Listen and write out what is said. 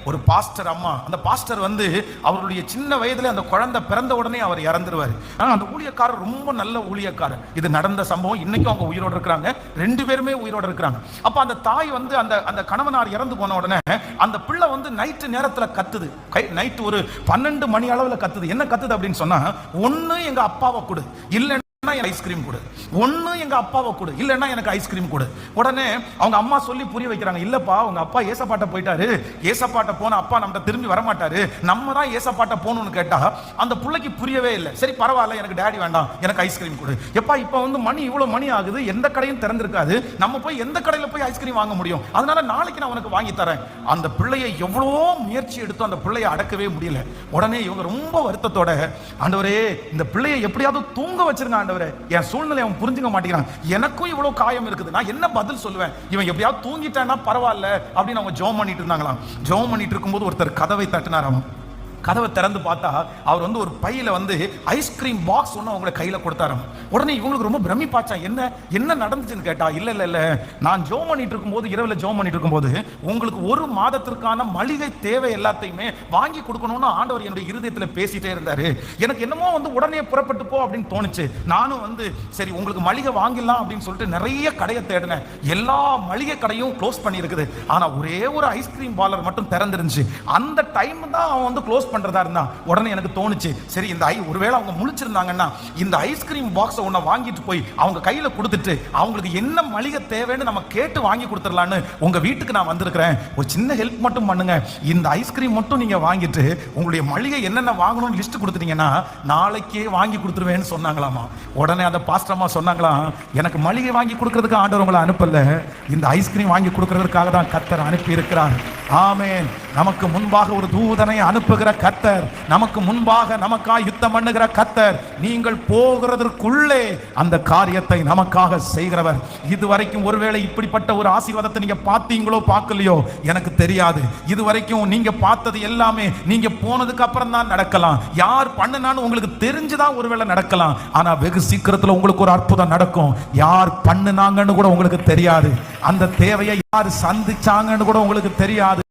ஒரு பாஸ்டர் அம்மா, அந்த பாஸ்டர் வந்து அவருடைய சின்ன வயதுல அந்த குழந்தை பிறந்த உடனே அவர் இறந்துருவாரு. அந்த ஊழியக்காரர் ரொம்ப நல்ல ஊழியக்காரர். இது நடந்த சம்பவம். இன்னைக்கும் அவங்க உயிரோடு இருக்கிறாங்க, 2 பேருமே உயிரோடு இருக்கிறாங்க. அப்ப அந்த தாய் வந்து அந்த கணவனார் இறந்து போன உடனே அந்த பிள்ளை வந்து நைட்டு நேரத்துல கத்துது. நைட்டு ஒரு 12 மணி அளவுல கத்துது. என்ன கத்துது அப்படின்னு சொன்னா, ஒண்ணு எங்க அப்பாவை கொடு, இல்ல ஐஸ்கிரீம் கொடு, ஒண்ணு எங்க அப்பாவை கொடு, இல்லன்னா எனக்கு ஐஸ்கிரீம் கொடு. உடனே அவங்க அம்மா சொல்லி புரிய வைக்கிறாங்க, இல்லப்பா உங்க அப்பா ஏசப்பாட்ட போயிட்டாரு, ஏசப்பாட்ட போன அப்பா நம்ம திரும்பி வரமாட்டாரு, நம்ம தான் ஏசப்பாட்ட போகணும்னு கேட்டா அந்த பிள்ளைக்கு புரியவே இல்லை. சரி பரவாயில்ல, எனக்கு டேடி வேண்டாம், எனக்கு ஐஸ்கிரீம் கொடு. எப்பா இப்ப வந்து மணி இவ்வளவு மணி ஆகுது, எந்த கடையும் திறந்திருக்காது, நம்ம போய் எந்த கடையில போய் ஐஸ்கிரீம் வாங்க முடியும், அதனால நாளைக்கு நான் உனக்கு வாங்கி தரேன். அந்த பிள்ளையை எவ்வளவோ முயற்சி எடுத்து அந்த பிள்ளையை அடக்கவே முடியல. உடனே இவங்க ரொம்ப வருத்தத்தோட, ஆண்டவரே இந்த பிள்ளையை எப்படியாவது தூங்க வச்சிருங்க ஆண்டவரே, என் சூழ்நிலை அவன் புரிஞ்சுக்க மாட்டேங்கிறான், எனக்கும் இவ்வளவு காயம் இருக்குது, நான் என்ன பதில் சொல்லுவேன், இவன் எப்படியாவது தூங்கிட்டான்னா பரவாயில்ல அப்படின்னு அவங்க ஜெபம் பண்ணிட்டு இருந்தாங்களாம். ஜெபம் பண்ணிட்டு இருக்கும்போது ஒருத்தர் கதவை தட்டினாராம். கதவை திறந்து பார்த்தா அவர் வந்து ஒரு பையில வந்து ஐஸ்கிரீம் பாக்ஸ் ஒன்று அவங்கள கையில கொடுத்தாராம். உடனே இவங்களுக்கு ரொம்ப பிரமிப்பாச்சா, என்ன நடந்துச்சுன்னு கேட்டா, இல்ல நான் ஜெபம் பண்ணிட்டு இருக்கும்போது, இரவுல ஜெபம் பண்ணிட்டு இருக்கும்போது உங்களுக்கு 1 மாதத்திற்கான மளிகை தேவை எல்லாத்தையுமே வாங்கி கொடுக்கணும்னு ஆண்டவர் என்னுடைய இருதயத்துல பேசிட்டே இருந்தாரு. எனக்கு என்னமோ வந்து உடனே புறப்பட்டு போ அப்படின்னு தோணுச்சு. நானும் வந்து சரி உங்களுக்கு மளிகை வாங்கிடலாம் அப்படின்னு சொல்லிட்டு நிறைய கடையை தேடினேன். எல்லா மளிகை கடையும் க்ளோஸ் பண்ணி இருக்குது. ஆனா ஒரே ஒரு ஐஸ்கிரீம் பார்லர் மட்டும் திறந்துருந்துச்சு. அந்த டைம் தான் அவன் வந்து க்ளோஸ் பண்றதா இருந்தா. உடனே எனக்கு தோணுச்சு, சரி இந்த ஒருவேளை அவங்க முழிச்சிருந்தாங்கன்னா இந்த ஐஸ்கிரீம் பாக்ஸ் ஒன்ன வாங்கிட்டு போய் அவங்க கையில கொடுத்துட்டு அவங்களுக்கு என்ன மளிகை தேவைன்னு நம்ம கேட்டு வாங்கி கொடுத்துடலான்னு உங்க வீட்டுக்கு நான் வந்திருக்கிறேன். ஒரு சின்ன ஹெல்ப் மட்டும் பண்ணுங்க, இந்த ஐஸ்கிரீம் மட்டும் நீங்க வாங்கிட்டு உங்களுடைய மளிகை என்னென்ன வாங்கணும்னு லிஸ்ட் கொடுத்துட்டீங்கன்னா நாளைக்கே வாங்கி கொடுத்துருவேன்னு சொன்னாங்களாமா. உடனே அந்த பாஸ்டர்மா சொன்னாங்களாம், எனக்கு மளிகை வாங்கி கொடுக்கறதுக்கு ஆண்டவர் உங்களை அனுப்பல, இந்த ஐஸ்கிரீம் வாங்கி கொடுக்கறதுக்காக தான் கர்த்தர் அனுப்பி இருக்கிறார். ஆமென். நமக்கு முன்பாக ஒரு தூதனை அனுப்புகிற கர்த்தர், நமக்கு முன்பாக நமக்காக யுத்தம் பண்ணுகிற கர்த்தர், நீங்கள் போகிறதற்குள்ளே அந்த காரியத்தை நமக்காக செய்கிறவர். இதுவரைக்கும் ஒருவேளை இப்படிப்பட்ட ஒரு ஆசீர்வாதத்தை நீங்க பார்த்தீங்களோ பார்க்கலையோ எனக்கு தெரியாது. இதுவரைக்கும் நீங்க பார்த்தது எல்லாமே நீங்க போனதுக்கு அப்புறம் தான் நடக்கலாம். யார் பண்ணுனான்னு உங்களுக்கு தெரிஞ்சுதான் ஒருவேளை நடக்கலாம். ஆனா வெகு சீக்கிரத்துல உங்களுக்கு ஒரு அற்புதம் நடக்கும். யார் பண்ணுனாங்கன்னு கூட உங்களுக்கு தெரியாது. அந்த தேவையை யார் சந்திச்சாங்கன்னு கூட உங்களுக்கு தெரியாது.